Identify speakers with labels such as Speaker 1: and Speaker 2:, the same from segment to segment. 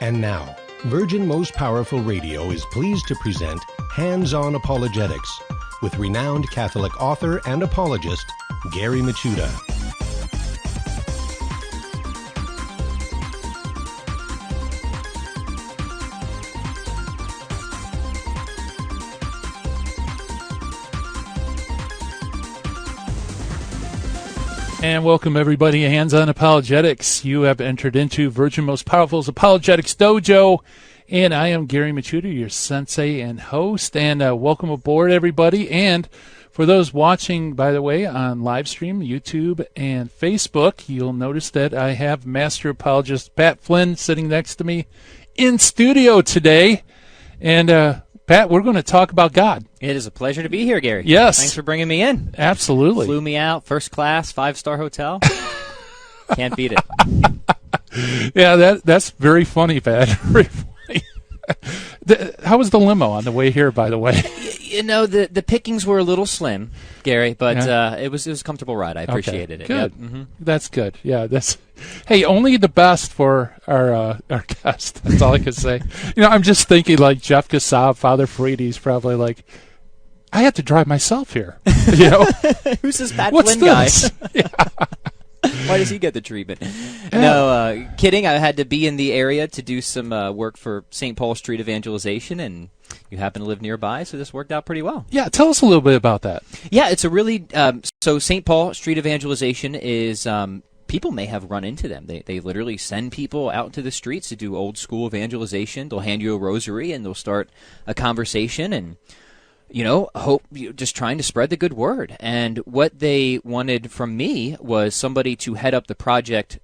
Speaker 1: And now, Virgin Most Powerful Radio is pleased to present Hands-On Apologetics with renowned Catholic author and apologist, Gary Michuta.
Speaker 2: And welcome, everybody, to Hands-On Apologetics. You have entered into Virgin Most Powerful's Apologetics Dojo, and I am Gary Michuta, your sensei and host. And welcome aboard, everybody. And for those watching, by the way, on live stream, YouTube and Facebook, you'll notice that I have Master Apologist Pat Flynn sitting next to me in studio today. And Pat, we're going to talk about God.
Speaker 3: It is a pleasure to be here, Gary.
Speaker 2: Yes.
Speaker 3: Thanks for bringing me in.
Speaker 2: Absolutely.
Speaker 3: Flew me out, first class, 5-star hotel. Can't beat it.
Speaker 2: Yeah, that's very funny, Pat. Very funny. How was the limo on the way here, by the way?
Speaker 3: You know, the pickings were a little slim, Gary, but it was a comfortable ride. I appreciated it.
Speaker 2: Good.
Speaker 3: Yep. Mm-hmm.
Speaker 2: That's good. Yeah, hey, only the best for our guest. That's all I can say. You know, I'm just thinking like Jeff Kassab, Father Frady's probably like, I had to drive myself here. You know,
Speaker 3: who's this Pat
Speaker 2: What's
Speaker 3: Flynn
Speaker 2: this?
Speaker 3: guy? Yeah. Why does he get the treatment? Yeah. No, kidding. I had to be in the area to do some work for St. Paul Street evangelization, and you happen to live nearby, so this worked out pretty well.
Speaker 2: Yeah, tell us a little bit about that.
Speaker 3: Yeah, it's a really so St. Paul Street evangelization is people may have run into them. They literally send people out into the streets to do old school evangelization. They'll hand you a rosary, and they'll start a conversation, and just trying to spread the good word. And what they wanted from me was somebody to head up the project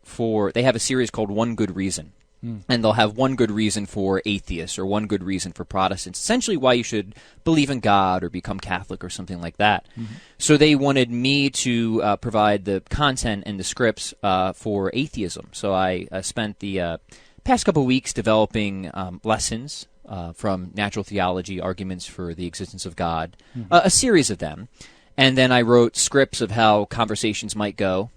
Speaker 3: they have a series called One Good Reason. And they'll have one good reason for atheists or one good reason for Protestants, essentially why you should believe in God or become Catholic or something like that. Mm-hmm. So they wanted me to provide the content and the scripts for atheism. So I spent the past couple weeks developing lessons from natural theology, arguments for the existence of God, a series of them. And then I wrote scripts of how conversations might go,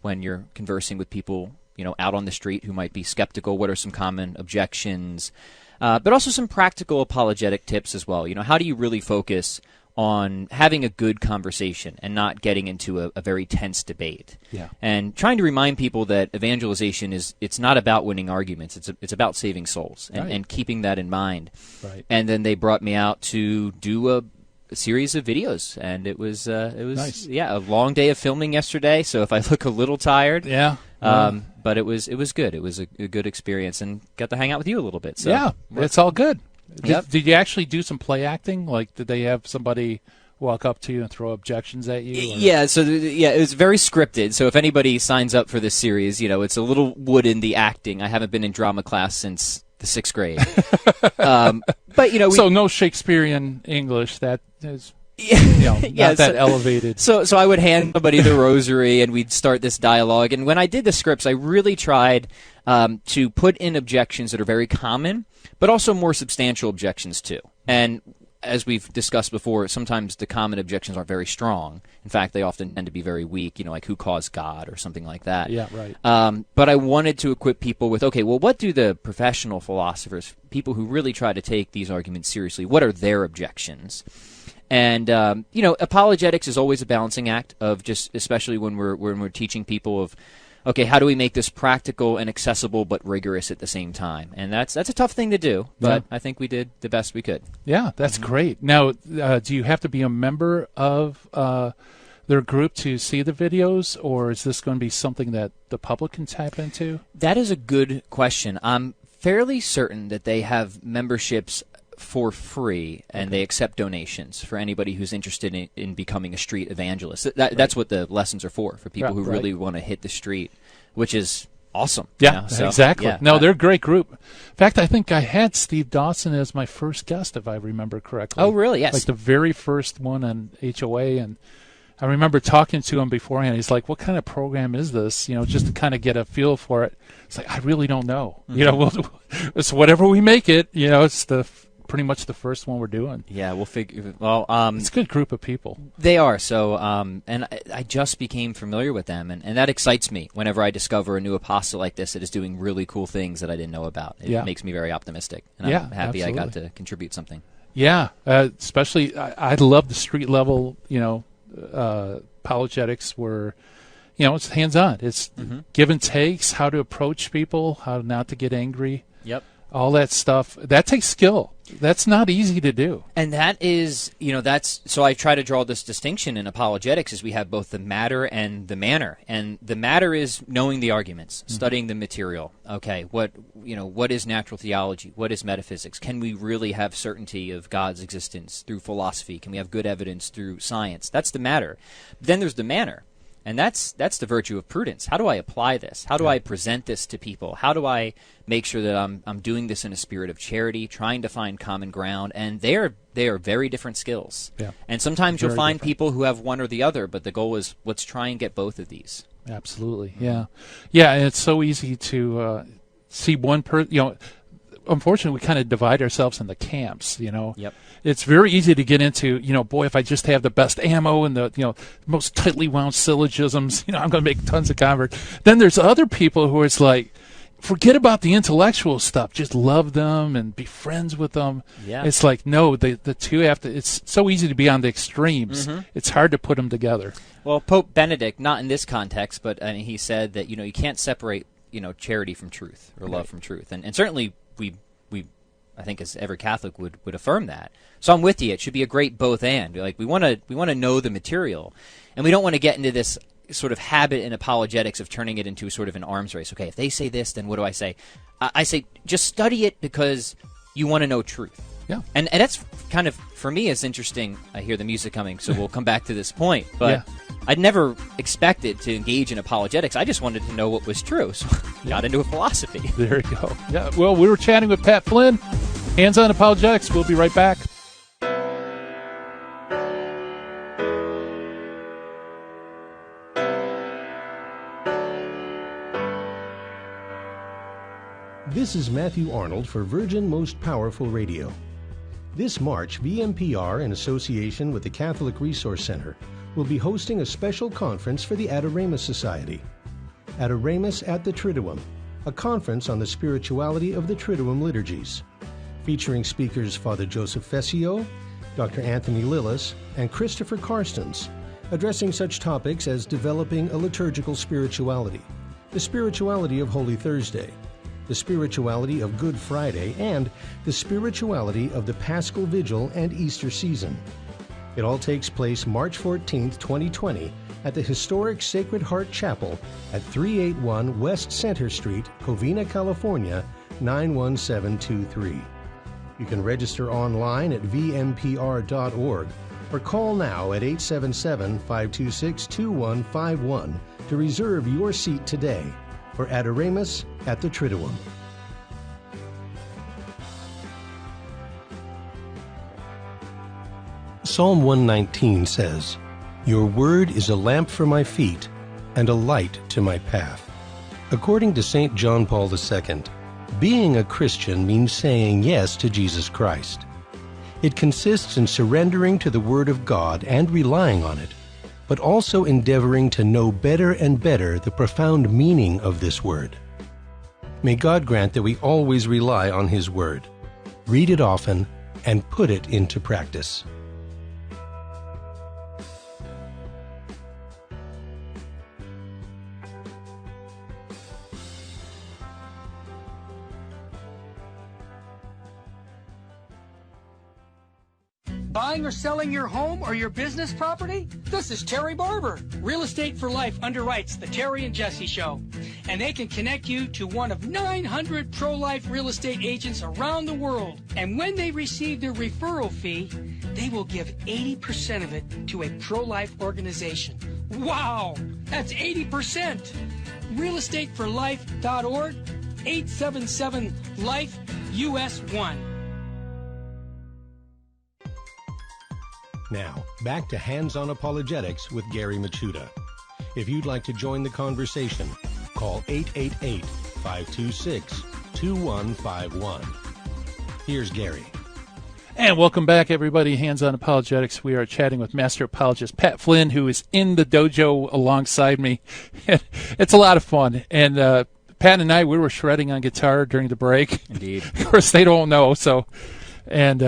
Speaker 3: when you're conversing with people, out on the street who might be skeptical. What are some common objections? But also some practical apologetic tips as well. How do you really focus on having a good conversation and not getting into a very tense debate?
Speaker 2: Yeah.
Speaker 3: And trying to remind people that evangelization it's not about winning arguments. It's about saving souls and keeping that in mind.
Speaker 2: Right.
Speaker 3: And then they brought me out to do a series of videos, and it was
Speaker 2: nice.
Speaker 3: A long day of filming yesterday. So if I look a little tired, but it was good. It was a good experience, and got to hang out with you a little bit. So
Speaker 2: yeah, it's all good.
Speaker 3: Yep.
Speaker 2: Did you actually do some play acting? Like, did they have somebody walk up to you and throw objections at you? Or?
Speaker 3: Yeah, so it was very scripted. So if anybody signs up for this series, it's a little wood in the acting. I haven't been in drama class since the 6th grade. But
Speaker 2: so no Shakespearean English. That is not that elevated.
Speaker 3: So I would hand somebody the rosary, and we'd start this dialogue. And when I did the scripts, I really tried to put in objections that are very common, but also more substantial objections too. And as we've discussed before, sometimes the common objections aren't very strong. In fact, they often tend to be very weak, like who caused God or something like that.
Speaker 2: Yeah, right.
Speaker 3: But I wanted to equip people with, okay, well, what do the professional philosophers, people who really try to take these arguments seriously, what are their objections? And, apologetics is always a balancing act of just, especially when we're teaching people of, okay, how do we make this practical and accessible but rigorous at the same time? And that's a tough thing to do, but I think we did the best we could.
Speaker 2: Yeah, that's great. Now, do you have to be a member of their group to see the videos, or is this going to be something that the public can tap into?
Speaker 3: That is a good question. I'm fairly certain that they have memberships for free, and they accept donations for anybody who's interested in becoming a street evangelist. That's what the lessons are for people who really want to hit the street, which is awesome.
Speaker 2: Yeah, exactly. Yeah, no, they're a great group. In fact, I think I had Steve Dawson as my first guest, if I remember correctly.
Speaker 3: Oh, really? Yes.
Speaker 2: Like the very first one on HOA, and I remember talking to him beforehand. He's like, what kind of program is this? Just to kind of get a feel for it. It's like, I really don't know.
Speaker 3: Mm-hmm.
Speaker 2: It's whatever we make it. It's the pretty much the first one we're doing.
Speaker 3: Yeah, we'll figure. Well,
Speaker 2: it's a good group of people.
Speaker 3: They are. So, and I just became familiar with them, and that excites me whenever I discover a new apostle like this that is doing really cool things that I didn't know about. It makes me very optimistic, and I'm happy I got to contribute something.
Speaker 2: Yeah, especially I love the street level, apologetics where, it's hands-on. It's give and takes, how to approach people, how not to get angry.
Speaker 3: Yep.
Speaker 2: All that stuff. That takes skill. That's not easy to do.
Speaker 3: And that is, so I try to draw this distinction in apologetics is we have both the matter and the manner. And the matter is knowing the arguments, studying the material. Okay, what is natural theology? What is metaphysics? Can we really have certainty of God's existence through philosophy? Can we have good evidence through science? That's the matter. Then there's the manner. And that's the virtue of prudence. How do I apply this? How do I present this to people? How do I make sure that I'm doing this in a spirit of charity, trying to find common ground? And they are very different skills. Yeah. And sometimes you'll find people who have one or the other, but the goal is let's try and get both of these.
Speaker 2: Absolutely. Yeah. Yeah, and it's so easy to see one person, unfortunately, we kind of divide ourselves into camps,
Speaker 3: Yep.
Speaker 2: It's very easy to get into, boy, if I just have the best ammo and the, most tightly wound syllogisms, I'm going to make tons of converts. Then there's other people who it's like, forget about the intellectual stuff. Just love them and be friends with them. Yeah. It's like, no, the two have to, it's so easy to be on the extremes. It's hard to put them together. Well,
Speaker 3: Pope Benedict, not in this context, but he said that, you can't separate, charity from truth or love from truth. And certainly we I think as every Catholic would affirm that. So I'm with you. It should be a great both and. Like we want to know the material, and we don't want to get into this sort of habit in apologetics of turning it into sort of an arms race. Okay, if they say this, then what do I say? I say just study it because you want to know truth.
Speaker 2: Yeah.
Speaker 3: And that's kind of, for me, is interesting. I hear the music coming, so we'll come back to this point. But I'd never expected to engage in apologetics. I just wanted to know what was true, so I got into a philosophy.
Speaker 2: There you go. Yeah. Well, we were chatting with Pat Flynn, Hands on Apologetics. We'll be right back.
Speaker 1: This is Matthew Arnold for Virgin Most Powerful Radio. This March, VMPR, in association with the Catholic Resource Center, will be hosting a special conference for the Adoramus Society. Adoramus at the Triduum, a conference on the spirituality of the Triduum liturgies, featuring speakers Father Joseph Fessio, Dr. Anthony Lillis, and Christopher Karstens, addressing such topics as developing a liturgical spirituality, the spirituality of Holy Thursday, the spirituality of Good Friday, and the spirituality of the Paschal Vigil and Easter season. It all takes place March 14, 2020, at the historic Sacred Heart Chapel at 381 West Center Street, Covina, California, 91723. You can register online at vmpr.org or call now at 877-526-2151 to reserve your seat today for Adoramus at the Triduum. Psalm 119 says, "Your word is a lamp for my feet and a light to my path." According to St. John Paul II, being a Christian means saying yes to Jesus Christ. It consists in surrendering to the Word of God and relying on it, but also endeavoring to know better and better the profound meaning of this Word. May God grant that we always rely on His Word, read it often, and put it into practice.
Speaker 4: Buying or selling your home or your business property? This is Terry Barber. Real Estate for Life underwrites the Terry and Jesse Show. And they can connect you to one of 900 pro-life real estate agents around the world. And when they receive their referral fee, they will give 80% of it to a pro-life organization. Wow! That's 80%! realestateforlife.org, 877-LIFE-US1.
Speaker 1: Now, back to Hands on Apologetics with Gary Machuda. If you'd like to join the conversation, call 888-526-2151. Here's Gary.
Speaker 2: And welcome back, everybody. Hands on Apologetics. We are chatting with Master Apologist Pat Flynn, who is in the dojo alongside me. It's a lot of fun. And Pat and I, we were shredding on guitar during the break.
Speaker 3: Indeed.
Speaker 2: Of course, they don't know. So, and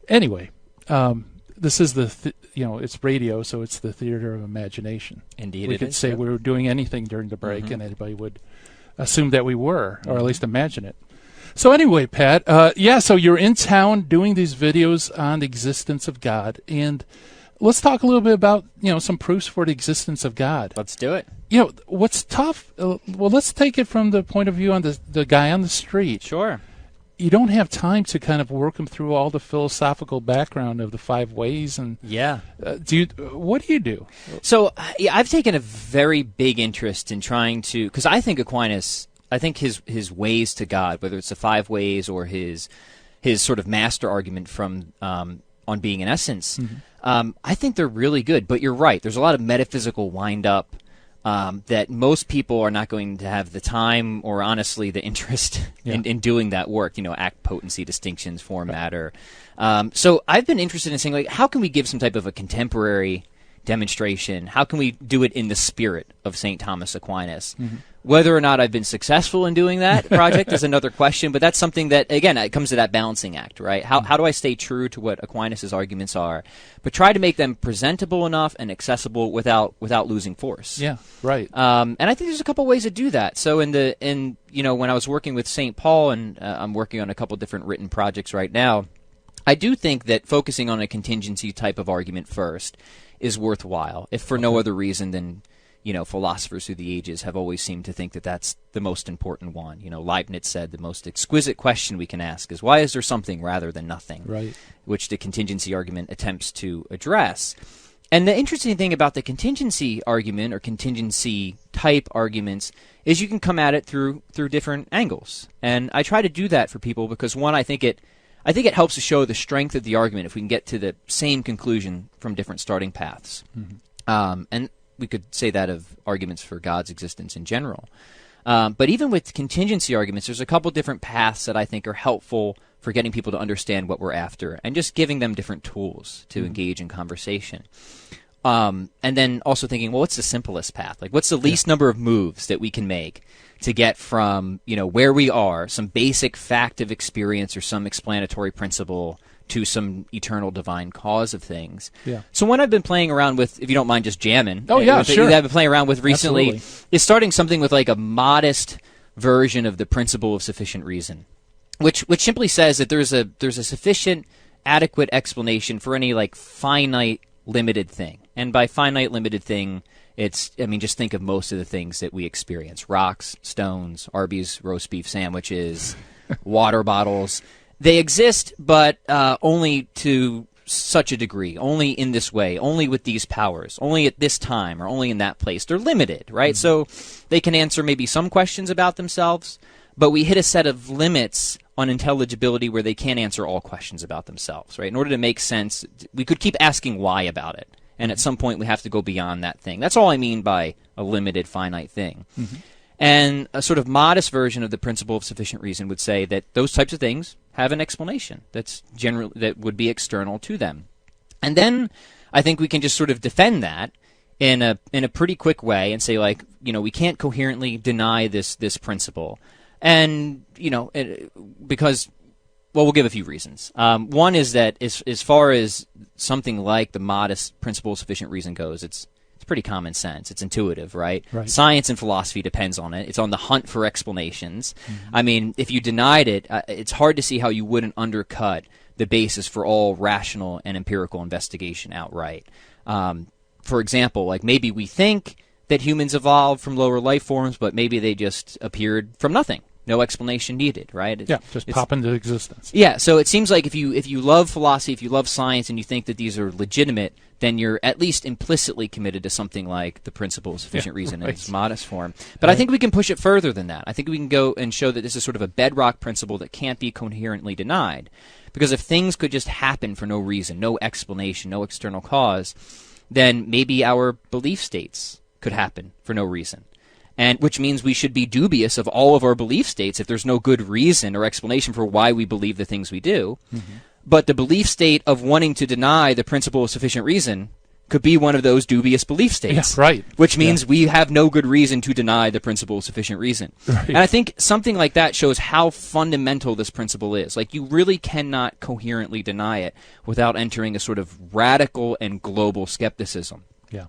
Speaker 2: anyway, this is it's radio, so it's the theater of imagination.
Speaker 3: Indeed,
Speaker 2: we could say we were doing anything during the break, and anybody would assume that we were, or at least imagine it. So anyway, Pat, so you're in town doing these videos on the existence of God, and let's talk a little bit about, some proofs for the existence of God.
Speaker 3: Let's do it.
Speaker 2: What's tough, let's take it from the point of view on the guy on the street.
Speaker 3: Sure.
Speaker 2: You don't have time to kind of work him through all the philosophical background of the 5 ways, and what do you do?
Speaker 3: So I've taken a very big interest in trying to, because I think Aquinas, his ways to God, whether it's the 5 ways or his sort of master argument from on being in essence, I think they're really good. But you're right. There's a lot of metaphysical wind-up that most people are not going to have the time or, honestly, the interest in doing that work. Act, potency, distinctions, form, matter. So I've been interested in saying, how can we give some type of a contemporary demonstration? How can we do it in the spirit of St. Thomas Aquinas? Whether or not I've been successful in doing that project is another question, but that's something that, again, it comes to that balancing act, right? How do I stay true to what Aquinas' arguments are, but try to make them presentable enough and accessible without losing force?
Speaker 2: Yeah, right.
Speaker 3: And I think there's a couple ways to do that. So when I was working with St. Paul, and I'm working on a couple different written projects right now, I do think that focusing on a contingency type of argument first is worthwhile, if for no other reason than philosophers through the ages have always seemed to think that that's the most important one. Leibniz said the most exquisite question we can ask is, why is there something rather than nothing?
Speaker 2: Right.
Speaker 3: Which the contingency argument attempts to address. And the interesting thing about the contingency argument or contingency type arguments is you can come at it through different angles. And I try to do that for people because, one, I think it helps to show the strength of the argument if we can get to the same conclusion from different starting paths. And we could say that of arguments for God's existence in general. But even with contingency arguments, there's a couple different paths that I think are helpful for getting people to understand what we're after and just giving them different tools to engage in conversation. And then also thinking, well, what's the simplest path? What's the least number of moves that we can make to get from, where we are, some basic fact of experience or some explanatory principle, to some eternal divine cause of things. Yeah. So one I've been playing around with, if you don't mind just jamming,
Speaker 2: sure.
Speaker 3: That I've been playing around with recently is starting something with a modest version of the principle of sufficient reason, which simply says that there's a sufficient, adequate explanation for any finite, limited thing. And by finite, limited thing, just think of most of the things that we experience: rocks, stones, Arby's roast beef sandwiches, water bottles. They exist, but only to such a degree, only in this way, only with these powers, only at this time, or only in that place. They're limited, right? So they can answer maybe some questions about themselves, but we hit a set of limits on intelligibility where they can't answer all questions about themselves, right? In order to make sense, we could keep asking why about it, and at some point we have to go beyond that thing. That's all I mean by a limited, finite thing. And a sort of modest version of the principle of sufficient reason would say that those types of things have an explanation that would be external to them. And then I think we can just sort of defend that in a pretty quick way and say, we can't coherently deny this principle. And, because, we'll give a few reasons. One is that as far as something like the modest principle of sufficient reason goes, it's pretty common sense. It's intuitive, right? Science and philosophy depends on it. It's on the hunt for explanations. If you denied it, it's hard to see how you wouldn't undercut the basis for all rational and empirical investigation outright. For example, maybe we think that humans evolved from lower life forms, but maybe they just appeared from nothing. No explanation needed, right?
Speaker 2: Just pop into existence.
Speaker 3: Yeah, so it seems like if you love philosophy, if you love science, and you think that these are legitimate, then you're at least implicitly committed to something like the principle of sufficient reason in its modest form. But I think we can push it further than that. I think we can go and show that this is sort of a bedrock principle that can't be coherently denied. Because if things could just happen for no reason, no explanation, no external cause, then maybe our belief states could happen for no reason. and which means we should be dubious of all of our belief states if there's no good reason or explanation for why we believe the things we do. But the belief state of wanting to deny the principle of sufficient reason could be one of those dubious belief states.
Speaker 2: Yeah, right.
Speaker 3: Which means we have no good reason to deny the principle of sufficient reason.
Speaker 2: Right.
Speaker 3: And I think something like that shows how fundamental this principle is. Like, you really cannot coherently deny it without entering a sort of radical and global skepticism.
Speaker 2: Yeah.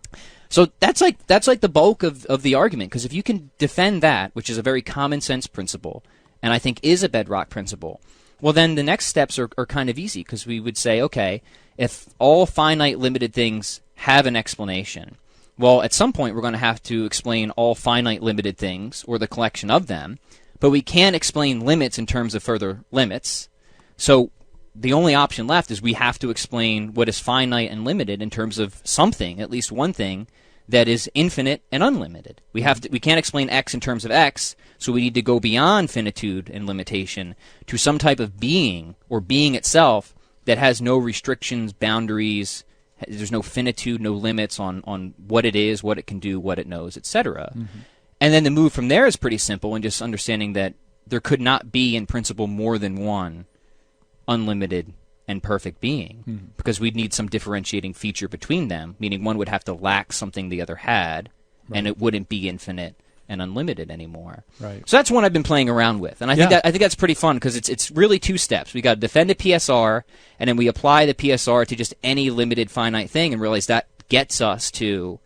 Speaker 3: So that's like the bulk of the argument, because if you can defend that, which is a very common sense principle, and I think is a bedrock principle, well, then the next steps are kind of easy, because we would say, okay, if all finite limited things have an explanation, well, at some point we're going to have to explain all finite limited things, or the collection of them, but we can't explain limits in terms of further limits. So the only option left is we have to explain what is finite and limited in terms of something, at least one thing, that is infinite and unlimited. We can't explain X in terms of X, so we need to go beyond finitude and limitation to some type of being, or being itself, that has no restrictions, boundaries. There's no finitude, no limits on what it is, what it can do, what it knows, etc. And then the move from there is pretty simple, in just understanding that there could not be, in principle, more than one unlimited and perfect being, because we'd need some differentiating feature between them, meaning one would have to lack something the other had, and it wouldn't be infinite and unlimited anymore.
Speaker 2: Right.
Speaker 3: So that's one I've been playing around with, and I think that's pretty fun, because it's really two steps. We got to defend the PSR, and then we apply the PSR to just any limited finite thing, and realize that gets us to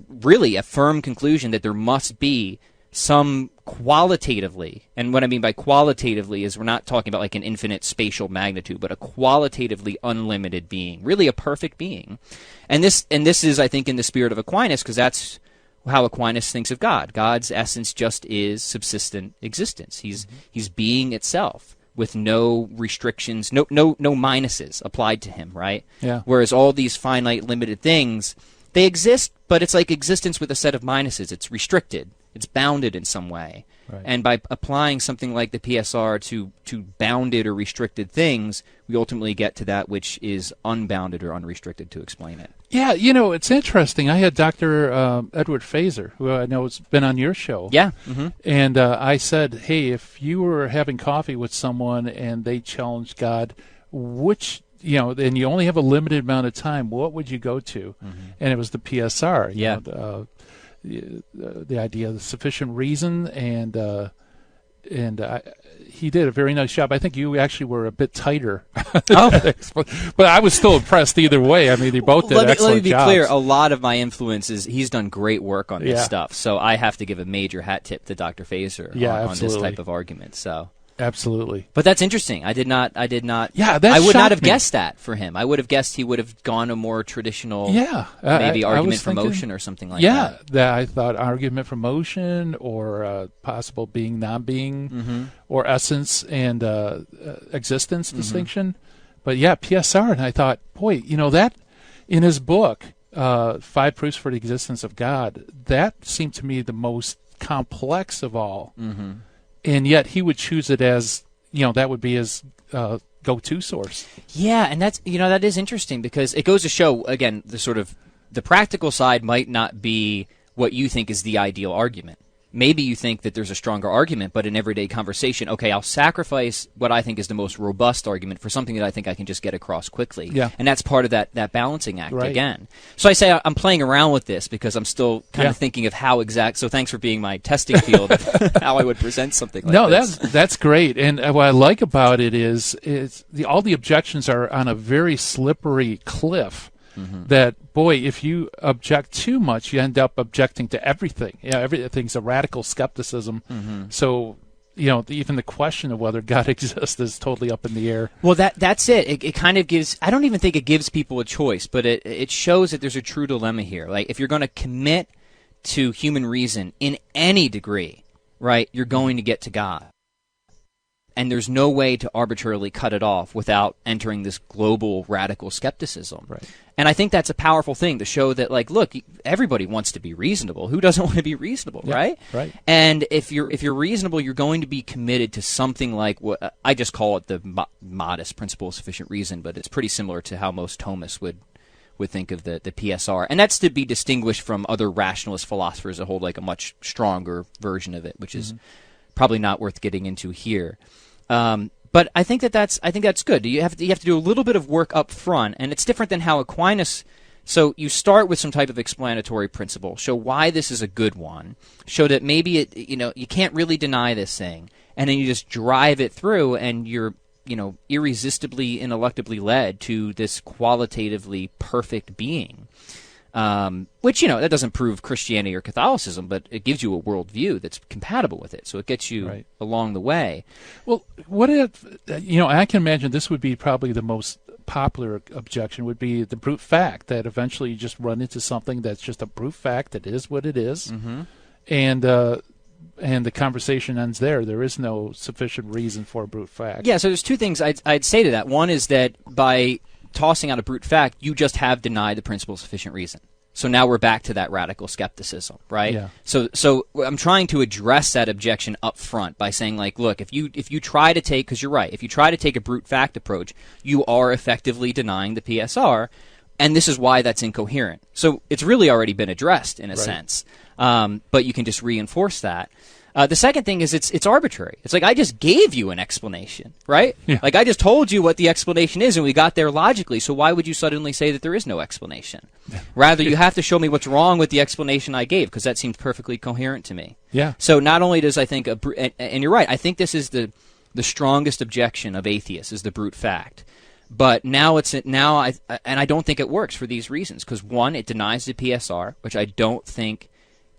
Speaker 3: really a firm conclusion that there must be some qualitatively, and what I mean by qualitatively is we're not talking about like an infinite spatial magnitude, but a qualitatively unlimited being, really a perfect being. And this is, I think, in the spirit of Aquinas, because that's how Aquinas thinks of God. God's essence just is subsistent existence. He's being itself, with no restrictions, no minuses applied to him, right?
Speaker 2: Yeah.
Speaker 3: Whereas all these finite, limited things, they exist, but it's like existence with a set of minuses. It's restricted. It's bounded in some way. Right. And by applying something like the PSR to bounded or restricted things, we ultimately get to that which is unbounded or unrestricted to explain it.
Speaker 2: Yeah, it's interesting. I had Dr. Edward Fazer, who I know has been on your show.
Speaker 3: Yeah.
Speaker 2: And I said, hey, if you were having coffee with someone and they challenged God, which, and you only have a limited amount of time, what would you go to? And it was the PSR. The idea of the sufficient reason, and he did a very nice job. I think you actually were a bit tighter. But I was still impressed either way. I mean, they both did excellent jobs.
Speaker 3: Let me be clear, a lot of my influences, he's done great work on this stuff, so I have to give a major hat tip to Dr. Fazer on this type of argument. So.
Speaker 2: Absolutely.
Speaker 3: But that's interesting. I would not have guessed that for him. I would have guessed he would have gone a more traditional maybe argument for motion or something like that.
Speaker 2: Yeah, I thought argument for motion, or possible being, non-being, or essence and existence distinction. But PSR, and I thought, boy, that in his book, 5 Proofs for the Existence of God, that seemed to me the most complex of all. And yet he would choose it as, that would be his go-to source.
Speaker 3: Yeah, and that's, that is interesting, because it goes to show, again, the practical side might not be what you think is the ideal argument. Maybe you think that there's a stronger argument, but in everyday conversation, okay, I'll sacrifice what I think is the most robust argument for something that I think I can just get across quickly.
Speaker 2: Yeah.
Speaker 3: And that's part of that balancing act again. So I say I'm playing around with this because I'm still kind of thinking of how exact. So thanks for being my testing field of how I would present something like this.
Speaker 2: No, that's great. And what I like about it is all the objections are on a very slippery cliff. That, boy, if you object too much, you end up objecting to everything. Everything's a radical skepticism. So, even the question of whether God exists is totally up in the air.
Speaker 3: Well, that's it. It kind of gives, I don't even think it gives people a choice, but it shows that there's a true dilemma here. Like, if you're going to commit to human reason in any degree, right, you're going to get to God. And there's no way to arbitrarily cut it off without entering this global radical skepticism.
Speaker 2: Right.
Speaker 3: And I think that's a powerful thing to show that, like, look, everybody wants to be reasonable. Who doesn't want to be reasonable, right?
Speaker 2: Right.
Speaker 3: And if you're reasonable, you're going to be committed to something like what I just call it the modest principle of sufficient reason, but it's pretty similar to how most Thomists would would think of the PSR. And that's to be distinguished from other rationalist philosophers that hold like a much stronger version of it, which is probably not worth getting into here. But I think that's good. You have to do a little bit of work up front, and it's different than how Aquinas. So you start with some type of explanatory principle, show why this is a good one, show that maybe you can't really deny this thing, and then you just drive it through, and you're irresistibly, ineluctably led to this qualitatively perfect being. Which, that doesn't prove Christianity or Catholicism, but it gives you a worldview that's compatible with it. So it gets you along the way.
Speaker 2: Well, what if, I can imagine this would be probably the most popular objection would be the brute fact, that eventually you just run into something that's just a brute fact that is what it is. Mm-hmm. And the conversation ends there. There is no sufficient reason for a brute fact.
Speaker 3: Yeah, so there's two things I'd say to that. One is that by tossing out a brute fact, you just have denied the principle of sufficient reason. So now we're back to that radical skepticism, right?
Speaker 2: Yeah.
Speaker 3: So I'm trying to address that objection up front by saying, like, look, if you try to take, because you're right, if you try to take a brute fact approach, you are effectively denying the PSR, and this is why that's incoherent. So it's really already been addressed in a sense, but you can just reinforce that. The second thing is it's arbitrary. It's like I just gave you an explanation, right?
Speaker 2: Yeah.
Speaker 3: Like I just told you what the explanation is, and we got there logically. So why would you suddenly say that there is no explanation? Rather, you have to show me what's wrong with the explanation I gave, because that seems perfectly coherent to me.
Speaker 2: Yeah.
Speaker 3: So not only does I think, and you're right, I think this is the strongest objection of atheists is the brute fact. But now I don't think it works for these reasons, because one, it denies the PSR, which I don't think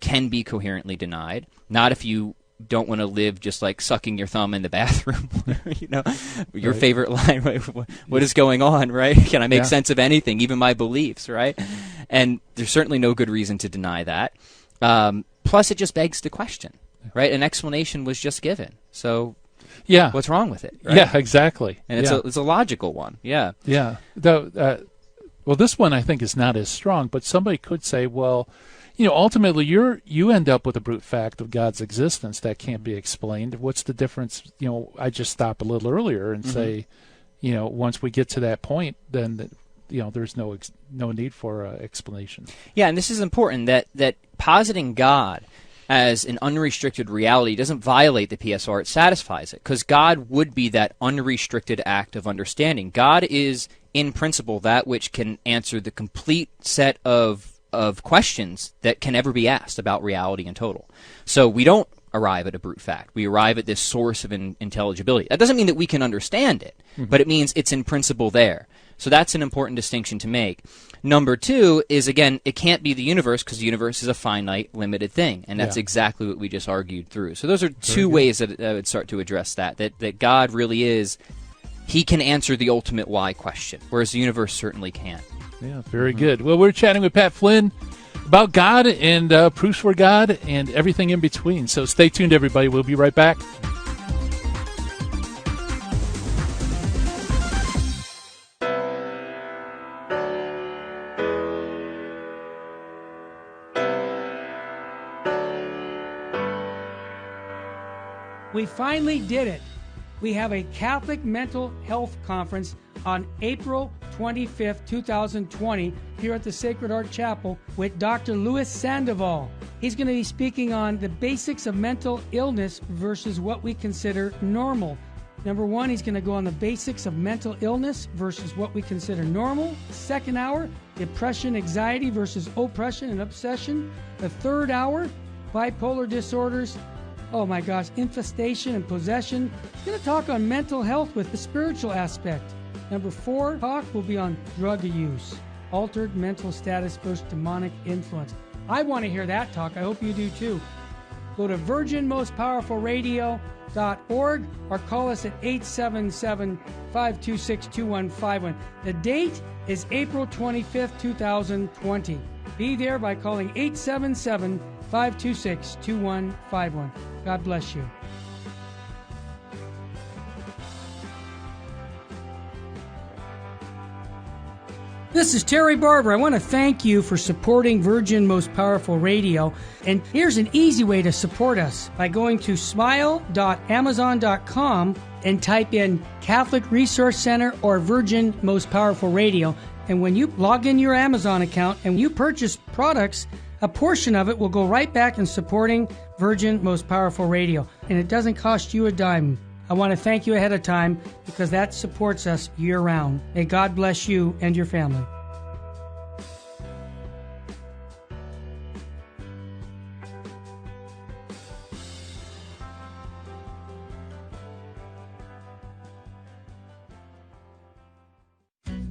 Speaker 3: can be coherently denied. Not if you don't want to live just like sucking your thumb in the bathroom. Your favorite line, right? What is going on, right? Can I make sense of anything, even my beliefs, right? And there's certainly no good reason to deny that. Plus, it just begs the question, right? An explanation was just given. So what's wrong with it? Right?
Speaker 2: Yeah, exactly.
Speaker 3: And it's a logical one. Yeah.
Speaker 2: Yeah. Well, this one I think is not as strong, but somebody could say, well, ultimately you end up with a brute fact of God's existence that can't be explained. What's the difference? I just stop a little earlier and say, once we get to that point, then there's no need for explanation.
Speaker 3: Yeah, and this is important that positing God as an unrestricted reality doesn't violate the PSR; it satisfies it, because God would be that unrestricted act of understanding. God is, in principle, that which can answer the complete set of questions that can ever be asked about reality in total. So we don't arrive at a brute fact. We arrive at this source of intelligibility. That doesn't mean that we can understand it, but it means it's in principle there. So that's an important distinction to make. Number two is, again, it can't be the universe, because the universe is a finite, limited thing, and that's exactly what we just argued through. So those are two ways that I would start to address that God really is, he can answer the ultimate why question, whereas the universe certainly can't.
Speaker 2: Yeah, very good. Well, we're chatting with Pat Flynn about God and proofs for God and everything in between. So stay tuned, everybody. We'll be right back.
Speaker 4: We finally did it. We have a Catholic Mental Health Conference on April 25th, 2020, here at the Sacred Heart Chapel with Dr. Louis Sandoval. He's going to be speaking on the basics of mental illness versus what we consider normal. Number one, he's going to go on the basics of mental illness versus what we consider normal. Second hour, depression, anxiety versus oppression and obsession. The third hour, bipolar disorders. Oh my gosh, infestation and possession. He's going to talk on mental health with the spiritual aspect. Number 4 talk will be on drug use, altered mental status versus demonic influence. I want to hear that talk. I hope you do too. Go to virginmostpowerfulradio.org or call us at 877-526-2151. The date is April 25th, 2020. Be there by calling 877-526-2151. God bless you. This is Terry Barber. I want to thank you for supporting Virgin Most Powerful Radio. And here's an easy way to support us by going to smile.amazon.com and type in Catholic Resource Center or Virgin Most Powerful Radio. And when you log in your Amazon account and you purchase products, a portion of it will go right back in supporting Virgin Most Powerful Radio. And it doesn't cost you a dime. I want to thank you ahead of time because that supports us year-round. May God bless you and your family.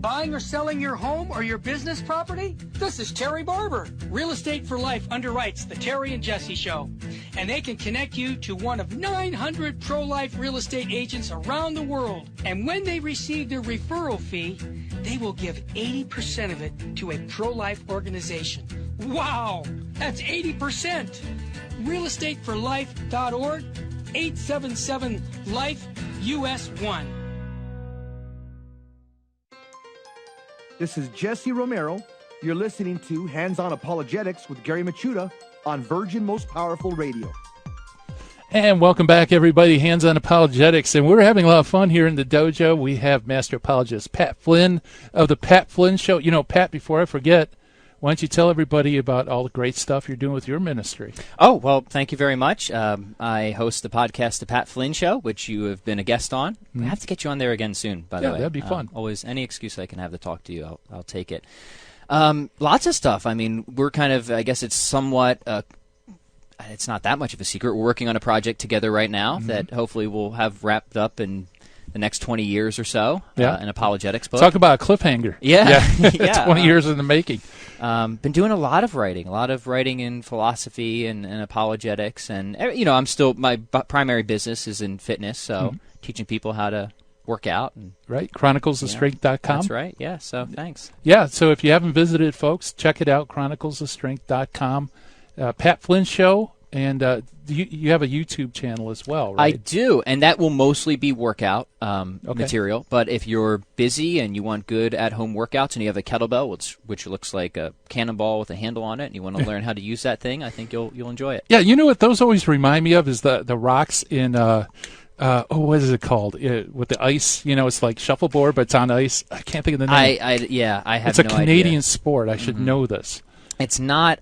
Speaker 4: Buying or selling your home or your business property? This is Terry Barber. Real Estate for Life underwrites the Terry and Jesse Show. And they can connect you to one of 900 pro-life real estate agents around the world. And when they receive their referral fee, they will give 80% of it to a pro-life organization. Wow! That's 80%! realestateforlife.org, 877-LIFE-US1.
Speaker 5: This is Jesse Romero. You're listening to Hands-On Apologetics with Gary Machuda on Virgin Most Powerful Radio.
Speaker 2: And welcome back, everybody. Hands-On Apologetics. And we're having a lot of fun here in the dojo. We have Master Apologist Pat Flynn of the Pat Flynn Show. You know, Pat, before I forget, why don't you tell everybody about all the great stuff you're doing with your ministry?
Speaker 3: Oh, well, thank you very much. I host the podcast, The Pat Flynn Show, which you have been a guest on. I have to get you on there again soon, by the way.
Speaker 2: Yeah, that'd be fun.
Speaker 3: Always, any excuse I can have to talk to you, I'll take it. Lots of stuff. I mean, we're kind of, I guess it's somewhat, it's not that much of a secret. We're working on a project together right now that hopefully we'll have wrapped up in the next 20 years or so, an apologetics book.
Speaker 2: Talk about a cliffhanger.
Speaker 3: Yeah.
Speaker 2: 20 years in the making.
Speaker 3: Been doing a lot of writing in philosophy and apologetics. And, you know, my primary business is in fitness, so teaching people how to work out. And,
Speaker 2: right, chroniclesofstrength.com.
Speaker 3: That's right, yeah, so thanks.
Speaker 2: Yeah, so if you haven't visited, folks, check it out, chroniclesofstrength.com. Pat Flynn Show, and you have a YouTube channel as well, right?
Speaker 3: I do, and that will mostly be workout material. But if you're busy and you want good at-home workouts and you have a kettlebell, which looks like a cannonball with a handle on it, and you want to learn how to use that thing, I think you'll enjoy it.
Speaker 2: Yeah, you know what those always remind me of is the rocks in what is it called? With the ice, you know, it's like shuffleboard, but it's on ice. I can't think of the name.
Speaker 3: I have
Speaker 2: it's a
Speaker 3: no
Speaker 2: Canadian
Speaker 3: idea.
Speaker 2: sport. I should know this.
Speaker 3: It's not.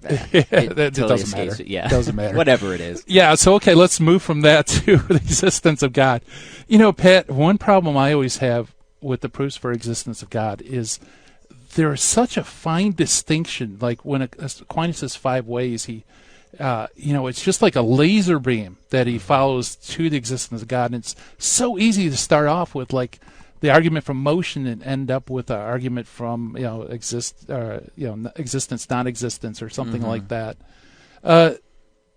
Speaker 2: It
Speaker 3: totally
Speaker 2: doesn't matter.
Speaker 3: Yeah.
Speaker 2: It doesn't matter.
Speaker 3: Whatever it is.
Speaker 2: Yeah, so, okay, let's move from that to the existence of God. You know, Pat, one problem I always have with the proofs for existence of God is there is such a fine distinction. Like when Aquinas says 5 ways, he, it's just like a laser beam that he follows to the existence of God. And it's so easy to start off with, like, the argument from motion and end up with an argument from existence, non-existence, or something like that.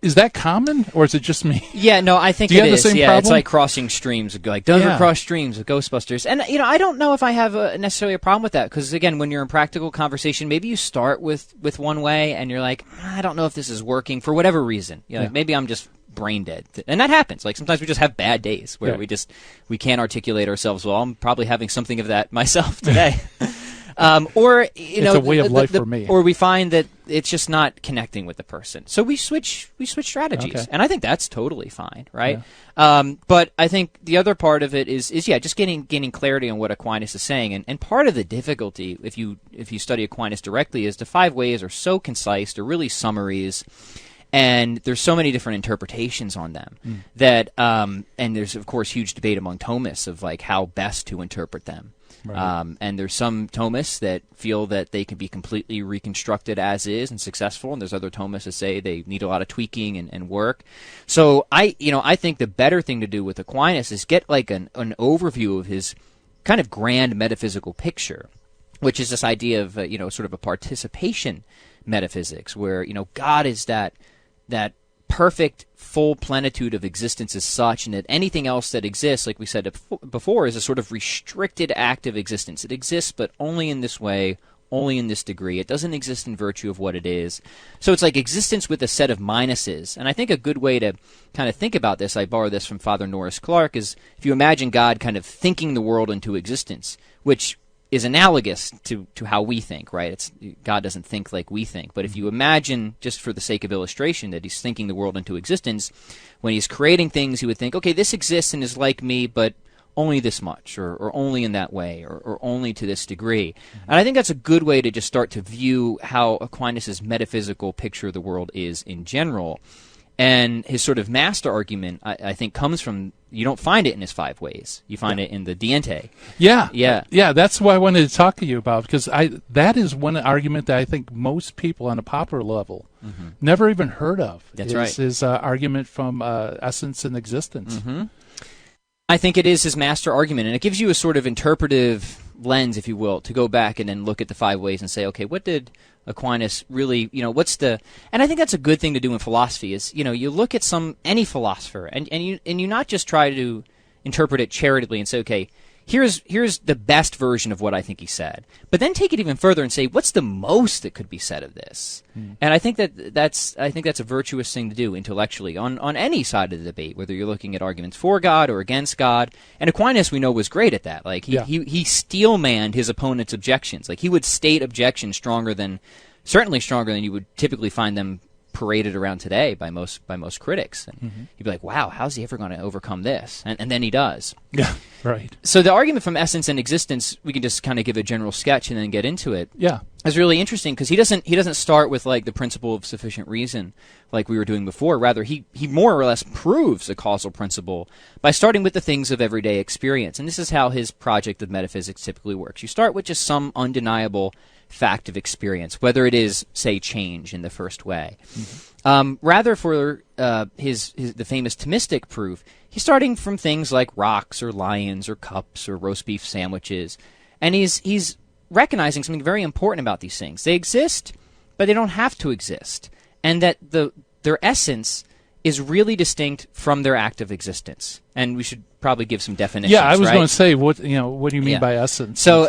Speaker 2: Is that common, or is it just me?
Speaker 3: Yeah, no, I think
Speaker 2: it is. Do you have
Speaker 3: is.
Speaker 2: the same
Speaker 3: yeah,
Speaker 2: problem?
Speaker 3: It's like crossing streams. Like, don't ever cross streams with Ghostbusters. And I don't know if I have necessarily a problem with that, because again, when you're in practical conversation, maybe you start with one way, and you're like, I don't know if this is working for whatever reason. Like, maybe I'm just brain dead, and that happens. Like sometimes we just have bad days where we can't articulate ourselves well. I'm probably having something of that myself today. Or it's
Speaker 2: a way of life for me.
Speaker 3: Or we find that it's just not connecting with the person, so we switch strategies, and I think that's totally fine, right? Yeah. But I think the other part of it is just gaining clarity on what Aquinas is saying, and part of the difficulty if you study Aquinas directly is the 5 ways are so concise, they're really summaries. And there's so many different interpretations on them that, and there's of course huge debate among Thomists of like how best to interpret them. Right. And there's some Thomists that feel that they can be completely reconstructed as is and successful, and there's other Thomists that say they need a lot of tweaking and work. So I think the better thing to do with Aquinas is get like an overview of his kind of grand metaphysical picture, which is this idea of sort of a participation metaphysics, where God is that perfect full plenitude of existence is such, and that anything else that exists, like we said before, is a sort of restricted act of existence. It exists, but only in this way, only in this degree. It doesn't exist in virtue of what it is. So it's like existence with a set of minuses. And I think a good way to kind of think about this, I borrow this from Father Norris Clark, is if you imagine God kind of thinking the world into existence, which is analogous to how we think, right? God doesn't think like we think. But if you imagine, just for the sake of illustration, that he's thinking the world into existence, when he's creating things, he would think, okay, this exists and is like me, but only this much, or only in that way, or only to this degree. And I think that's a good way to just start to view how Aquinas' metaphysical picture of the world is in general. And his sort of master argument, I think, comes from, you don't find it in his 5 ways. You find it in the Diente.
Speaker 2: Yeah. That's what I wanted to talk to you about, because that is one argument that I think most people on a popular level never even heard of.
Speaker 3: That's right.
Speaker 2: His argument from essence and existence.
Speaker 3: I think it is his master argument, and it gives you a sort of interpretive lens, if you will, to go back and then look at the 5 ways and say, okay, what did Aquinas really, and I think that's a good thing to do in philosophy is, you look at any philosopher and you not just try to interpret it charitably and say, okay, here's the best version of what I think he said, but then take it even further and say, what's the most that could be said of this? And I think that's a virtuous thing to do intellectually on any side of the debate, whether you're looking at arguments for God or against God. And Aquinas, we know, was great at that. Like he steel-manned his opponent's objections. Like he would state objections certainly stronger than you would typically find them paraded around today by most critics. And you'd be like, wow, how's he ever going to overcome this? And then he does.
Speaker 2: Yeah, right.
Speaker 3: So the argument from essence and existence, we can just kind of give a general sketch and then get into it.
Speaker 2: Yeah.
Speaker 3: Is really interesting because he doesn't start with like the principle of sufficient reason like we were doing before. Rather, he more or less proves a causal principle by starting with the things of everyday experience. And this is how his project of metaphysics typically works. You start with just some undeniable fact of experience, whether it is, say, change in the first way. Rather, for the famous Thomistic proof, he's starting from things like rocks or lions or cups or roast beef sandwiches, and he's recognizing something very important about these things. They exist, but they don't have to exist, and that their essence is really distinct from their act of existence. And we should probably give some definitions.
Speaker 2: Yeah, I was
Speaker 3: right?
Speaker 2: going to say, what do you mean by essence?
Speaker 3: So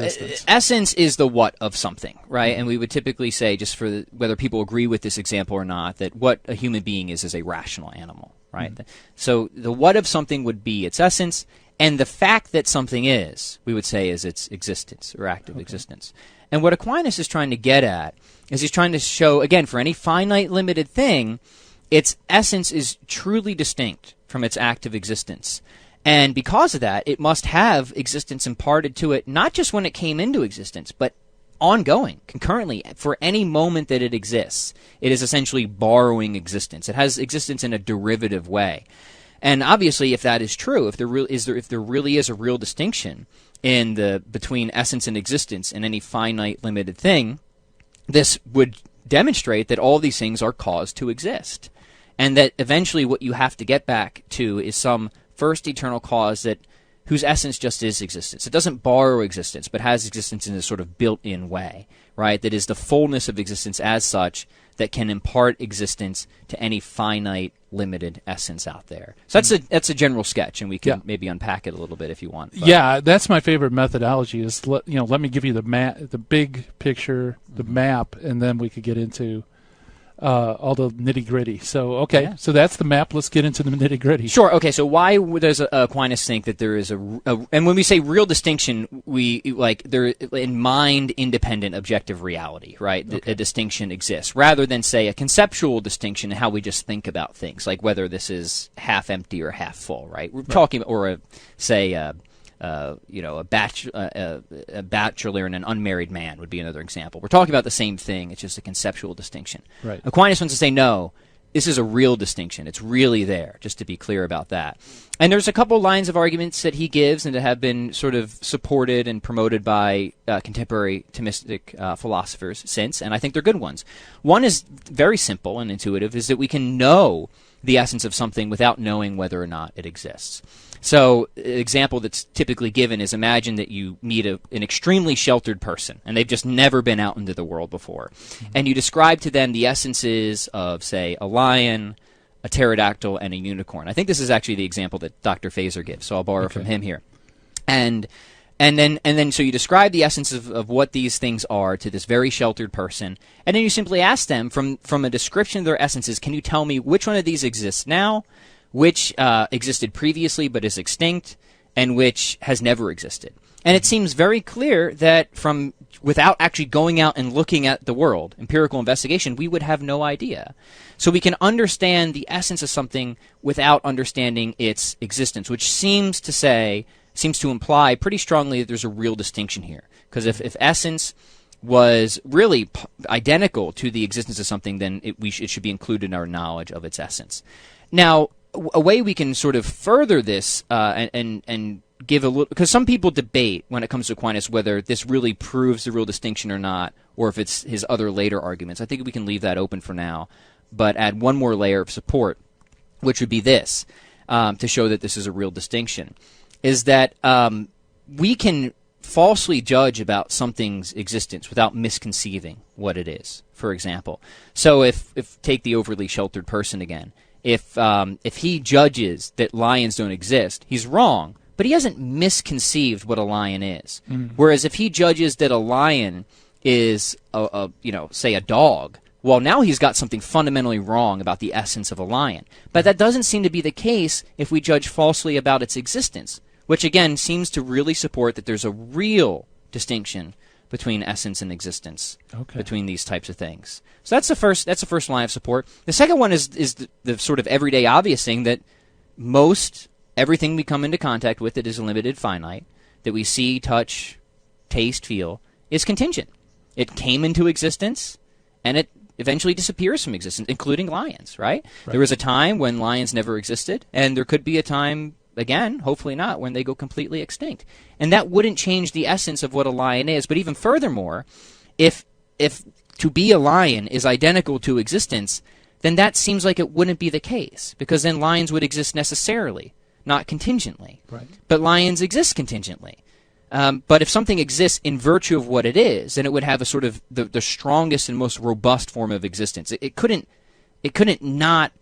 Speaker 3: essence is the what of something, right? And we would typically say, just for whether people agree with this example or not, that what a human being is a rational animal, right? So the what of something would be its essence, and the fact that something is, we would say, is its existence or active existence. And what Aquinas is trying to get at is he's trying to show, again, for any finite limited thing, its essence is truly distinct from its active existence. And because of that, it must have existence imparted to it, not just when it came into existence, but ongoing, concurrently, for any moment that it exists. It is essentially borrowing existence. It has existence in a derivative way. And obviously, if that is true, if there really is a real distinction between essence and existence in any finite limited thing, this would demonstrate that all these things are caused to exist. And that eventually what you have to get back to is some first eternal cause whose essence just is existence. It doesn't borrow existence, but has existence in a sort of built-in way, right? That is the fullness of existence as such that can impart existence to any finite, limited essence out there. So that's a general sketch, and we can maybe unpack it a little bit if you want. But.
Speaker 2: Yeah, that's my favorite methodology. Is let me give you the big picture, the map, and then we could get into all the nitty-gritty. So, so that's the map. Let's get into the nitty-gritty.
Speaker 3: Sure. Okay, so why does Aquinas think that there is and when we say real distinction, we there in mind-independent objective reality, right? A distinction exists, rather than, say, a conceptual distinction in how we just think about things, like whether this is half empty or half full, right? We're talking, or a bachelor and an unmarried man would be another example. We're talking about the same thing. It's just a conceptual distinction.
Speaker 2: Right.
Speaker 3: Aquinas wants to say, no, this is a real distinction. It's really there, just to be clear about that. And there's a couple lines of arguments that he gives and that have been sort of supported and promoted by contemporary Thomistic philosophers since, and I think they're good ones. One is very simple and intuitive, is that we can know the essence of something without knowing whether or not it exists. So an example that's typically given is, imagine that you meet an extremely sheltered person, and they've just never been out into the world before. And you describe to them the essences of, say, a lion, a pterodactyl, and a unicorn. I think this is actually the example that Dr. Fazer gives, so I'll borrow from him here. And then so you describe the essence of what these things are to this very sheltered person, and then you simply ask them, from a description of their essences, can you tell me which one of these exists now, which existed previously but is extinct, and which has never existed? And it seems very clear that without actually going out and looking at the world, empirical investigation, we would have no idea. So we can understand the essence of something without understanding its existence, which seems to say seems to imply pretty strongly that there's a real distinction here. Because if essence was really identical to the existence of something, then it should be included in our knowledge of its essence. Now, a way we can sort of further this and give a little, because some people debate when it comes to Aquinas whether this really proves the real distinction or not, or if it's his other later arguments. I think we can leave that open for now, but add one more layer of support, which would be this, to show that this is a real distinction, is that we can falsely judge about something's existence without misconceiving what it is, for example. So if take the overly sheltered person again, if he judges that lions don't exist, he's wrong, but he hasn't misconceived what a lion is. Whereas if he judges that a lion is say a dog, well, now he's got something fundamentally wrong about the essence of a lion. But that doesn't seem to be the case if we judge falsely about its existence, which again seems to really support that there's a real distinction between essence and existence, between these types of things. So that's the first line of support. The second one is the sort of everyday obvious thing that everything we come into contact with that is limited, finite, that we see, touch, taste, feel, is contingent. It came into existence, and it eventually disappears from existence, including lions, right? There was a time when lions never existed, and there could be a time, again, hopefully not, when they go completely extinct. And that wouldn't change the essence of what a lion is. But even furthermore, if to be a lion is identical to existence, then that seems like it wouldn't be the case, because then lions would exist necessarily, not contingently. Right. But lions exist contingently. But if something exists in virtue of what it is, then it would have a sort of the strongest and most robust form of existence. It couldn't not,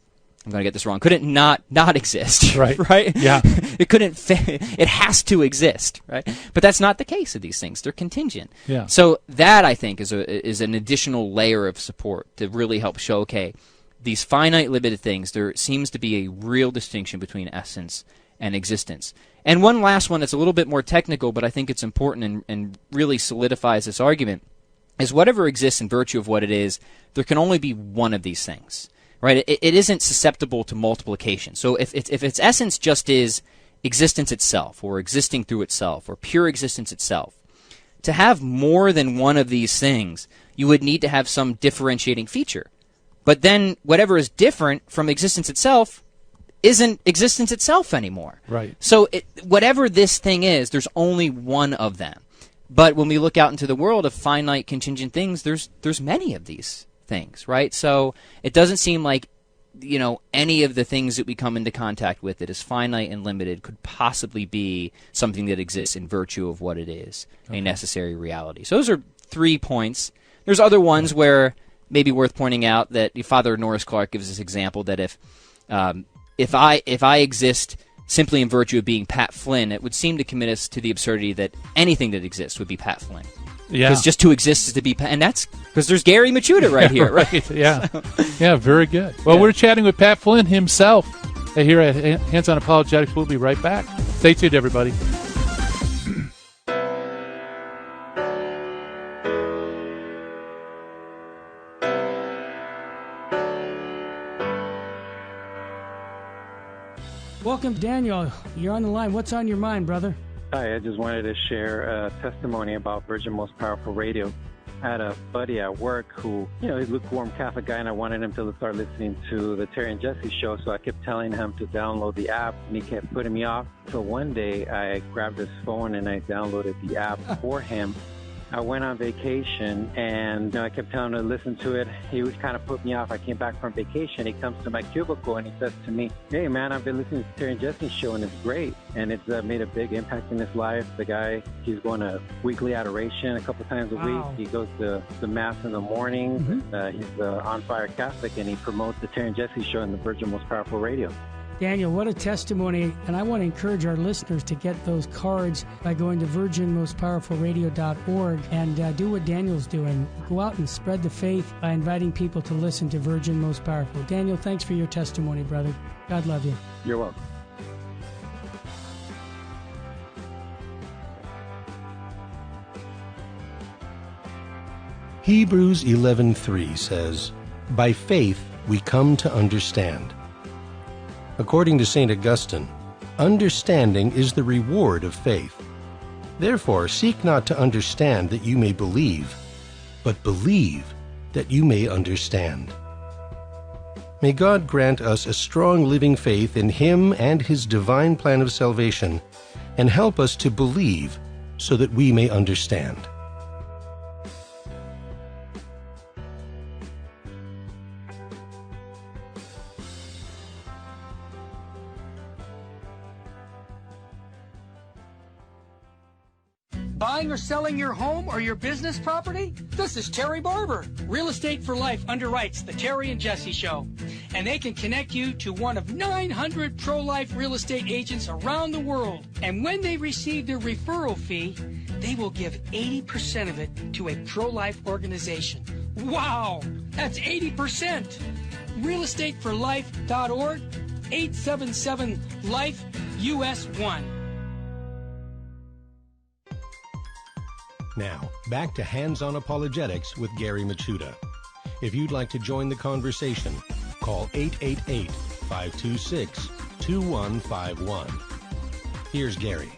Speaker 3: I'm going to get this wrong, couldn't not exist. Right. Right? Yeah. It has to exist, right? But that's not the case of these things. They're contingent. Yeah. So that, I think, is an additional layer of support to really help show, okay, these finite, limited things, there seems to be a real distinction between essence and existence. And one last one that's a little bit more technical, but I think it's important and really solidifies this argument, is whatever exists in virtue of what it is, there can only be one of these things, right? It isn't susceptible to multiplication. So if its essence just is existence itself, or existing through itself, or pure existence itself, to have more than one of these things, you would need to have some differentiating feature. But then whatever is different from existence itself isn't existence itself anymore. Right. So whatever this thing is, there's only one of them. But when we look out into the world of finite contingent things, there's many of these things, right? So it doesn't seem like, any of the things that we come into contact with that is finite and limited could possibly be something that exists in virtue of what it is, a necessary reality. So those are 3 points. There's other ones where maybe worth pointing out that Father Norris Clark gives this example that if I exist simply in virtue of being Pat Flynn, it would seem to commit us to the absurdity that anything that exists would be Pat Flynn. Yeah. Because just to exist is to be Pat, and that's because there's Gary Machuda right here, right?
Speaker 2: Yeah. Yeah, very good. Well, we're chatting with Pat Flynn himself here at Hands on Apologetics. We'll be right back. Stay tuned, everybody.
Speaker 4: Welcome, Daniel. You're on the line. What's on your mind, brother?
Speaker 6: Hi, I just wanted to share a testimony about Virgin Most Powerful Radio. I had a buddy at work who, he's a lukewarm Catholic guy, and I wanted him to start listening to the Terry and Jesse show, so I kept telling him to download the app, and he kept putting me off. So one day, I grabbed his phone and I downloaded the app for him. I went on vacation, and I kept telling him to listen to it. He was kind of put me off. I came back from vacation. He comes to my cubicle, and he says to me, "Hey, man, I've been listening to Terry and Jesse's show, and it's great." And it's made a big impact in his life. The guy, he's going to weekly adoration a couple times a week. He goes to the Mass in the morning. Mm-hmm. He's an on-fire Catholic, and he promotes the Terry and Jesse show in the Virgin Most Powerful Radio.
Speaker 4: Daniel, what a testimony, and I want to encourage our listeners to get those cards by going to virginmostpowerfulradio.org and do what Daniel's doing. Go out and spread the faith by inviting people to listen to Virgin Most Powerful. Daniel, thanks for your testimony, brother. God love you.
Speaker 6: You're welcome.
Speaker 1: Hebrews 11:3 says, "By faith we come to understand." According to St. Augustine, Understanding is the reward of faith. Therefore, seek not to understand that you may believe, but believe that you may understand. May God grant us a strong living faith in Him and His divine plan of salvation, and help us to believe so that we may understand.
Speaker 4: Buying or selling your home or your business property? This is Terry Barber. Real Estate for Life underwrites the Terry and Jesse Show. And they can connect you to one of 900 pro-life real estate agents around the world. And when they receive their referral fee, they will give 80% of it to a pro-life organization. Wow! That's 80%! realestateforlife.org, 877-LIFE-US1.
Speaker 1: Now, back to Hands-On Apologetics with Gary Machuda. If you'd like to join the conversation, call 888-526-2151. Here's Gary.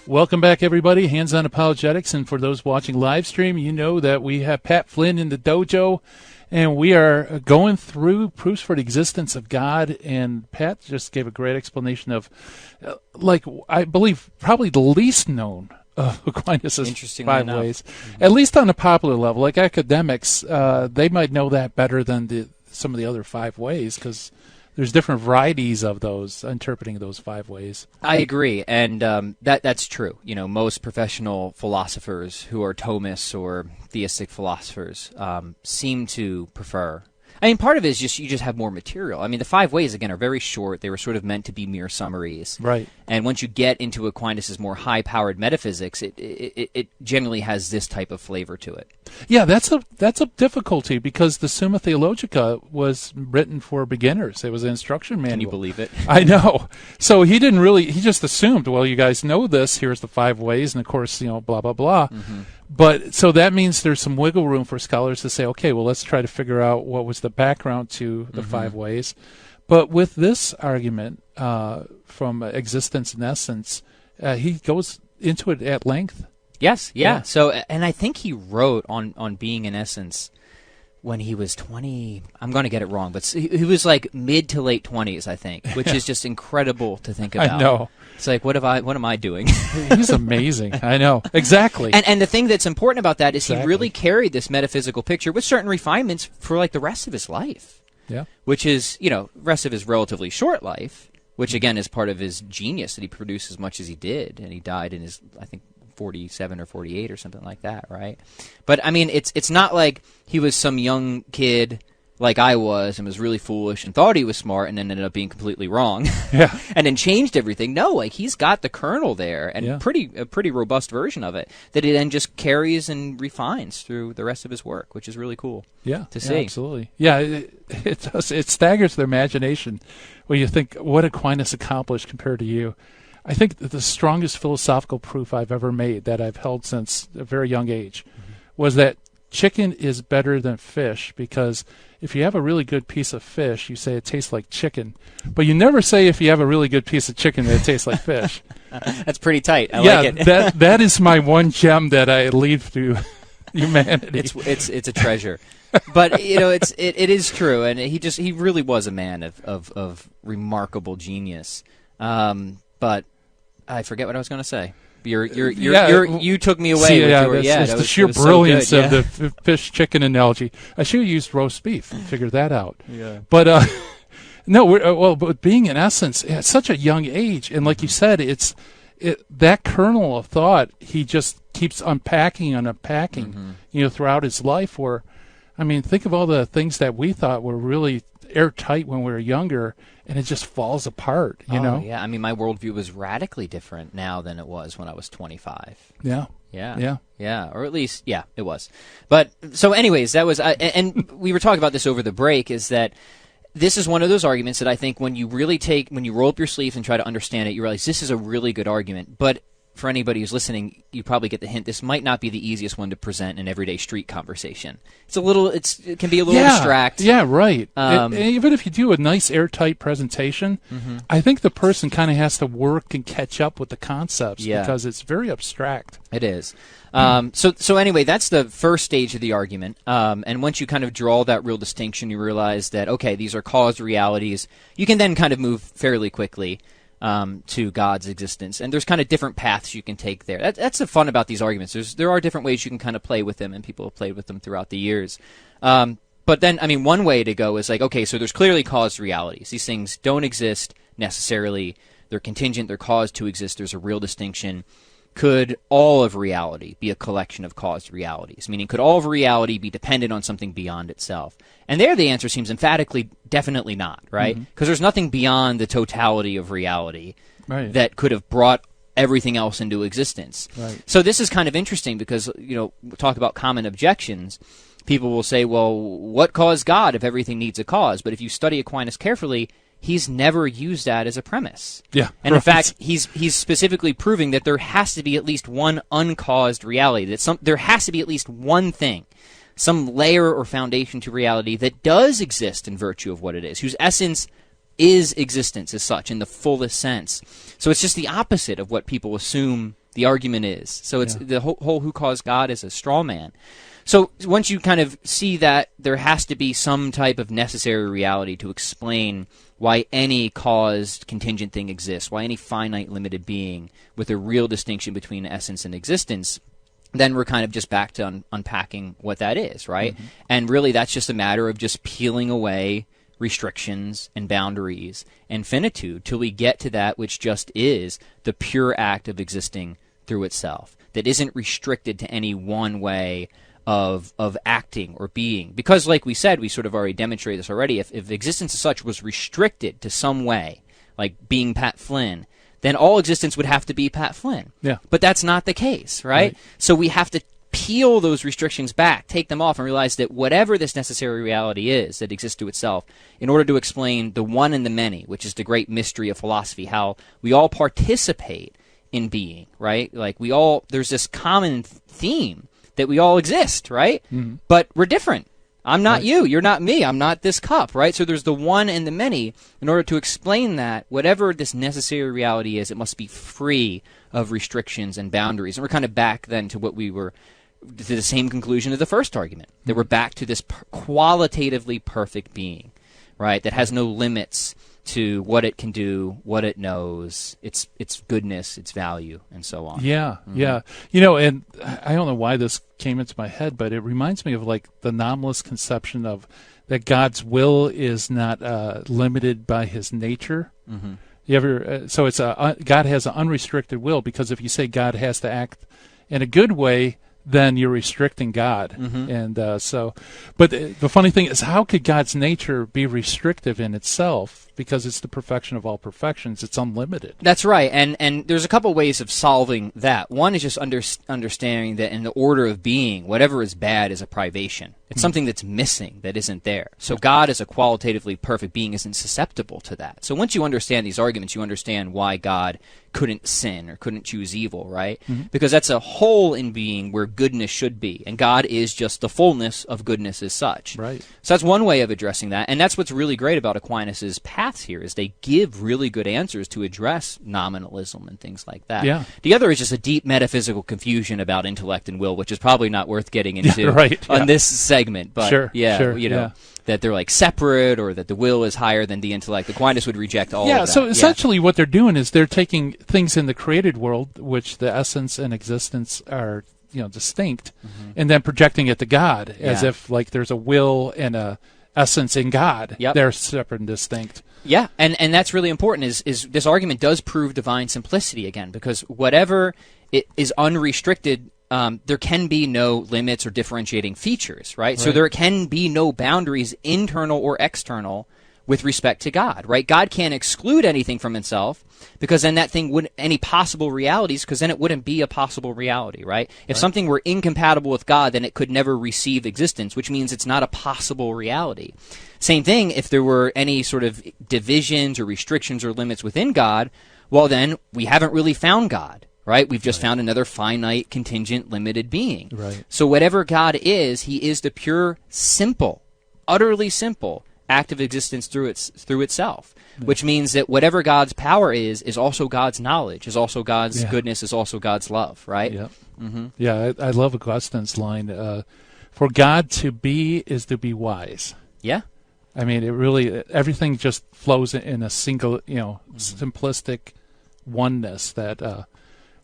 Speaker 2: Welcome back, everybody. Hands-On Apologetics. And for those watching live stream, you know that we have Pat Flynn in the dojo, and we are going through proofs for the existence of God. And Pat just gave a great explanation of, I believe, probably the least known Aquinas' 5 ways, at least on a popular level. Like academics, they might know that better than some of the other 5 ways, because there's different varieties of those, interpreting those 5 ways.
Speaker 3: I agree, and that's true. You know, most professional philosophers who are Thomists or theistic philosophers seem to prefer. I mean, part of it is just you just have more material. I mean, the 5 ways, again, are very short. They were sort of meant to be mere summaries.
Speaker 2: Right. And
Speaker 3: once you get into Aquinas' more high-powered metaphysics, it generally has this type of flavor to it.
Speaker 2: Yeah, that's a difficulty, because the Summa Theologica was written for beginners. It was an instruction manual.
Speaker 3: Can you believe it?
Speaker 2: I know. So he just assumed, well, you guys know this. Here's the 5 ways, and of course, blah, blah, blah. Mm-hmm. But so that means there's some wiggle room for scholars to say, okay, well, let's try to figure out what was the background to the 5 ways. But with this argument from existence and essence, he goes into it at length.
Speaker 3: Yes, yeah. So, and I think he wrote on being in essence when he was 20. I'm going to get it wrong, but he was like mid to late 20s, I think, which is just incredible to think about.
Speaker 2: I know.
Speaker 3: It's like, what am I doing?
Speaker 2: He's amazing. I know. Exactly.
Speaker 3: And the thing that's important about that is he really carried this metaphysical picture with certain refinements for like the rest of his life.
Speaker 2: Yeah.
Speaker 3: Which is, rest of his relatively short life, which again is part of his genius that he produced as much as he did, and he died in his, I think, 47 or 48 or something like that, right? But I mean, it's not like he was some young kid like I was and was really foolish and thought he was smart and then ended up being completely wrong.
Speaker 2: Yeah.
Speaker 3: And then changed everything. No, like he's got the kernel there, and a pretty robust version of it that he then just carries and refines through the rest of his work, which is really cool.
Speaker 2: Yeah,
Speaker 3: to see.
Speaker 2: Absolutely. Yeah, it staggers the imagination when you think what Aquinas accomplished compared to you. I think the strongest philosophical proof I've ever made, that I've held since a very young age, was that chicken is better than fish, because if you have a really good piece of fish, you say it tastes like chicken. But you never say if you have a really good piece of chicken that it tastes like fish.
Speaker 3: That's pretty tight. I like
Speaker 2: it. that is my one gem that I leave to humanity.
Speaker 3: It's a treasure. But it is true, and he really was a man of remarkable genius. But I forget what I was going to say. You took me away.
Speaker 2: It's the sheer brilliance of the fish chicken analogy. I should have used roast beef and figured that out. Yeah. But no, but being in essence at such a young age, and like you said, that kernel of thought he just keeps unpacking and unpacking, throughout his life. Where, I mean, think of all the things that we thought were really airtight when we were younger, and it just falls apart, know?
Speaker 3: Yeah, I mean, my worldview was radically different now than it was when I was 25.
Speaker 2: Yeah.
Speaker 3: Or at least, it was. But, so anyways, that was, and we were talking about this over the break, is that this is one of those arguments that I think when you roll up your sleeves and try to understand it, you realize this is a really good argument. But for anybody who's listening, you probably get the hint. This might not be the easiest one to present in everyday street conversation. It can be a little abstract.
Speaker 2: Yeah, right. Even if you do a nice airtight presentation, I think the person kind of has to work and catch up with the concepts because it's very abstract.
Speaker 3: It is. So anyway, that's the first stage of the argument. And once you kind of draw that real distinction, you realize that, okay, these are caused realities. You can then kind of move fairly quickly to God's existence. And there's kind of different paths you can take there. That's the fun about these arguments. There are different ways you can kind of play with them, and people have played with them throughout the years. But then, I mean, one way to go is like, okay, so there's clearly caused realities. These things don't exist necessarily. They're contingent. They're caused to exist. There's a real distinction. Could all of reality be a collection of caused realities? Meaning, could all of reality be dependent on something beyond itself? And there the answer seems emphatically definitely not, right? Because there's nothing beyond the totality of reality that could have brought everything else into existence. Right. So this is kind of interesting because, we talk about common objections. People will say, well, what caused God if everything needs a cause? But if you study Aquinas carefully, he's never used that as a premise. Yeah, and in fact, he's specifically proving that there has to be at least one uncaused reality. There has to be at least one thing, some layer or foundation to reality that does exist in virtue of what it is, whose essence is existence as such in the fullest sense. So it's just the opposite of what people assume the argument is. So it's the whole who caused God is a straw man. So once you kind of see that there has to be some type of necessary reality to explain why any caused contingent thing exists, why any finite limited being with a real distinction between essence and existence, then we're kind of just back to unpacking what that is, right? And really that's just a matter of just peeling away restrictions and boundaries and finitude till we get to that which just is the pure act of existing through itself, that isn't restricted to any one way of acting or being. Because like we said, we sort of already demonstrated this already, if existence as such was restricted to some way, like being Pat Flynn, then all existence would have to be Pat Flynn. Yeah. But that's not the case, right? So we have to peel those restrictions back, take them off, and realize that whatever this necessary reality is that exists to itself, in order to explain the one and the many, which is the great mystery of philosophy, how we all participate in being, right? Like there's this common theme that we all exist, right? But we're different. I'm not you. You're not me. I'm not this cup, right? So there's the one and the many. In order to explain that, whatever this necessary reality is, it must be free of restrictions and boundaries. And we're kind of back then to the same conclusion of the first argument, that we're back to this qualitatively perfect being, right? That has no limits to what it can do, what it knows, its goodness, its value, and so on. Yeah, yeah. And I don't know why this came into my head, but it reminds me of like the nominalist conception of that God's will is not limited by his nature. You ever? So it's God has an unrestricted will, because if you say God has to act in a good way, then you're restricting God. And but the funny thing is, how could God's nature be restrictive in itself? Because it's the perfection of all perfections. It's unlimited. That's right. And there's a couple ways of solving that. One is just understanding that in the order of being, whatever is bad is a privation. It's something that's missing, that isn't there. So God as a qualitatively perfect being isn't susceptible to that. So once you understand these arguments, you understand why God couldn't sin or couldn't choose evil, right? Because that's a hole in being where goodness should be. And God is just the fullness of goodness as such. Right. So that's one way of addressing that. And that's what's really great about Aquinas' paths here, is they give really good answers to address nominalism and things like that. Yeah. The other is just a deep metaphysical confusion about intellect and will, which is probably not worth getting into on this segment. But that they're like separate, or that the will is higher than the intellect. Aquinas would reject all of that. Yeah, so essentially what they're doing is they're taking things in the created world, which the essence and existence are distinct, and then projecting it to God as if like there's a will and a essence in God. They're separate and distinct. Yeah, and that's really important, is this argument does prove divine simplicity again, because whatever it is unrestricted, there can be no limits or differentiating features, right? So there can be no boundaries, internal or external, with respect to God, right? God can't exclude anything from himself, because then that thing wouldn't, any possible realities, because then it wouldn't be a possible reality, right? If something were incompatible with God, then it could never receive existence, which means it's not a possible reality. Same thing, if there were any sort of divisions or restrictions or limits within God, well then, we haven't really found God. right? We've just found another finite, contingent, limited being.
Speaker 2: Right.
Speaker 3: So whatever God is, he is the pure, simple, utterly simple act of existence through itself, which means that whatever God's power is also God's knowledge, is also God's goodness, is also God's love, right?
Speaker 2: Yeah. Mm-hmm. Yeah, I love Augustine's line, for God to be is to be wise.
Speaker 3: Yeah.
Speaker 2: I mean, it really, everything just flows in a single, simplistic oneness that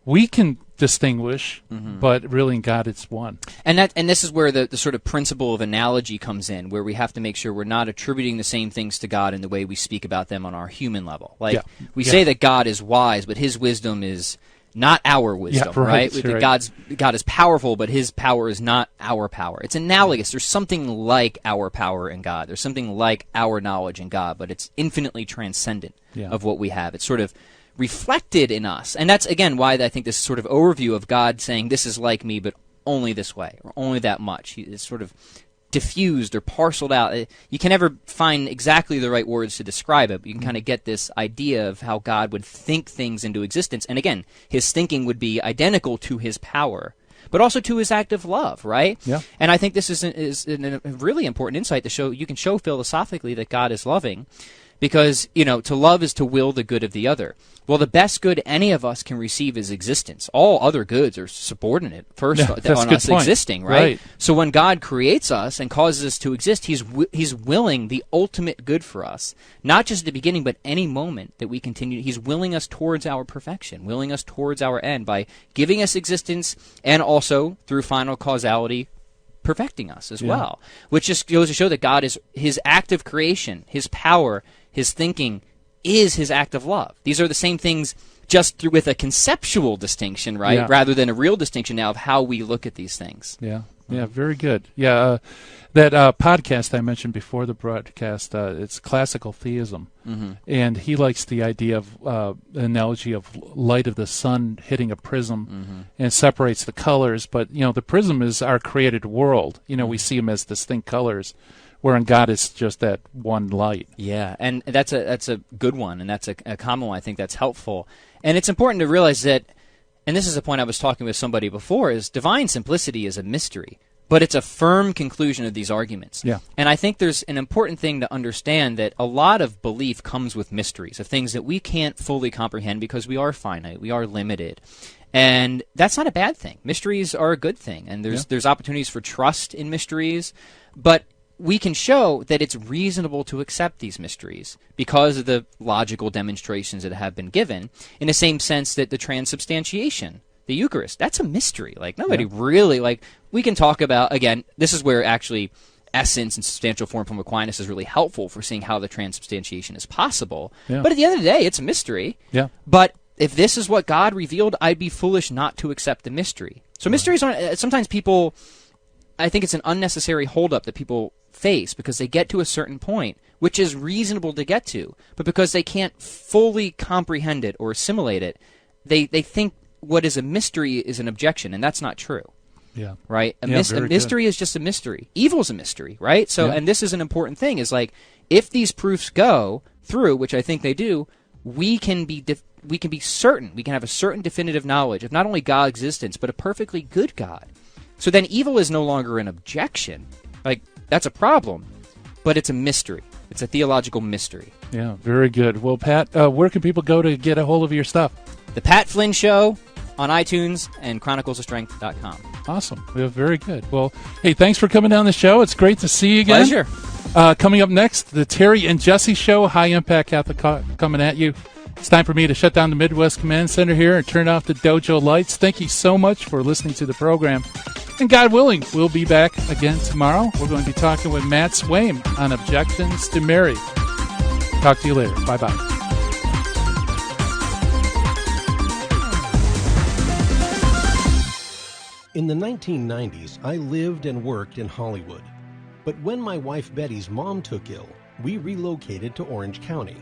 Speaker 2: we can distinguish, but really in God it's one.
Speaker 3: And this is where the sort of principle of analogy comes in, where we have to make sure we're not attributing the same things to God in the way we speak about them on our human level. Like, we say that God is wise, but his wisdom is not our wisdom, right? God is powerful, but his power is not our power. It's analogous. There's something like our power in God. There's something like our knowledge in God, but it's infinitely transcendent of what we have. It's sort of reflected in us. And that's, again, why I think this sort of overview of God saying, this is like me, but only this way, or only that much. It's sort of diffused or parceled out. You can never find exactly the right words to describe it, but you can kind of get this idea of how God would think things into existence. And again, his thinking would be identical to his power, but also to his act of love, right?
Speaker 2: Yeah.
Speaker 3: And I think this is a really important insight to show. You can show philosophically that God is loving, because, to love is to will the good of the other. Well, the best good any of us can receive is existence. All other goods are subordinate first on us existing, right? So when God creates us and causes us to exist, he's willing the ultimate good for us, not just at the beginning, but any moment that we continue. He's willing us towards our perfection, willing us towards our end by giving us existence, and also through final causality, perfecting us as well, which just goes to show that God is, his act of creation, his power, his thinking is his act of love. These are the same things, just with a conceptual distinction, right?
Speaker 2: Yeah.
Speaker 3: Rather than a real distinction now of how we look at these things.
Speaker 2: Yeah, very good. Yeah, that podcast I mentioned before the broadcast, it's classical theism, and he likes the idea of the analogy of light of the sun hitting a prism, and it separates the colors. But the prism is our created world. We see them as distinct colors, wherein God is just that one light.
Speaker 3: Yeah, and that's a good one, and that's a common one. I think that's helpful, and it's important to realize that. And this is a point I was talking with somebody before, is divine simplicity is a mystery, but it's a firm conclusion of these arguments.
Speaker 2: Yeah.
Speaker 3: And I think there's an important thing to understand, that a lot of belief comes with mysteries, of things that we can't fully comprehend because we are finite, we are limited. And that's not a bad thing. Mysteries are a good thing, and there's opportunities for trust in mysteries, but we can show that it's reasonable to accept these mysteries because of the logical demonstrations that have been given, in the same sense that the transubstantiation, the Eucharist, that's a mystery. Like, nobody really, we can talk about, again, this is where actually essence and substantial form from Aquinas is really helpful for seeing how the transubstantiation is possible. Yeah. But at the end of the day, it's a mystery.
Speaker 2: Yeah.
Speaker 3: But if this is what God revealed, I'd be foolish not to accept the mystery. So mysteries aren't, sometimes people, I think it's an unnecessary holdup that people face because they get to a certain point, which is reasonable to get to, but because they can't fully comprehend it or assimilate it, they think what is a mystery is an objection, and that's not true.
Speaker 2: Yeah.
Speaker 3: Right? A mystery is just a mystery. Evil is a mystery, right? So, and this is an important thing, is like, if these proofs go through, which I think they do, we can be certain, we can have a certain definitive knowledge of not only God's existence, but a perfectly good God. So then evil is no longer an objection. Like, that's a problem, but it's a mystery. It's a theological mystery.
Speaker 2: Yeah, very good. Well, Pat, where can people go to get a hold of your stuff?
Speaker 3: The Pat Flynn Show on iTunes and chroniclesofstrength.com.
Speaker 2: Awesome. Well, very good. Well, hey, thanks for coming down the show. It's great to see you again.
Speaker 3: Pleasure.
Speaker 2: Coming up next, the Terry and Jesse Show, High Impact Catholic coming at you. It's time for me to shut down the Midwest Command Center here and turn off the dojo lights. Thank you so much for listening to the program. And God willing, we'll be back again tomorrow. We're going to be talking with Matt Swaim on objections to Mary. Talk to you later. Bye-bye.
Speaker 1: In the 1990s, I lived and worked in Hollywood. But when my wife Betty's mom took ill, we relocated to Orange County.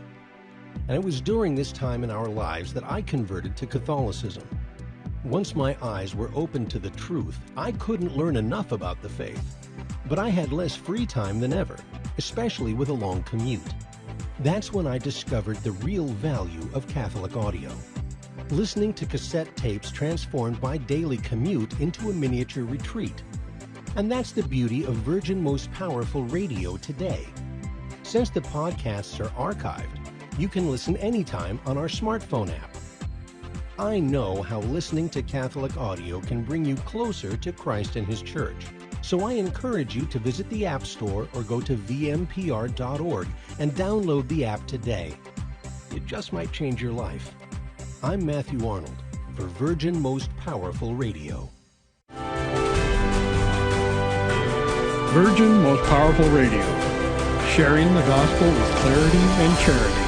Speaker 1: And it was during this time in our lives that I converted to Catholicism. Once my eyes were opened to the truth, I couldn't learn enough about the faith. But I had less free time than ever, especially with a long commute. That's when I discovered the real value of Catholic audio. listening to cassette tapes transformed my daily commute into a miniature retreat. And that's the beauty of Virgin Most Powerful Radio today. Since the podcasts are archived, you can listen anytime on our smartphone app. I know how listening to Catholic audio can bring you closer to Christ and His Church, so I encourage you to visit the App Store or go to vmpr.org and download the app today. It just might change your life. I'm Matthew Arnold for Virgin Most Powerful Radio.
Speaker 7: Virgin Most Powerful Radio, sharing the gospel with clarity and charity.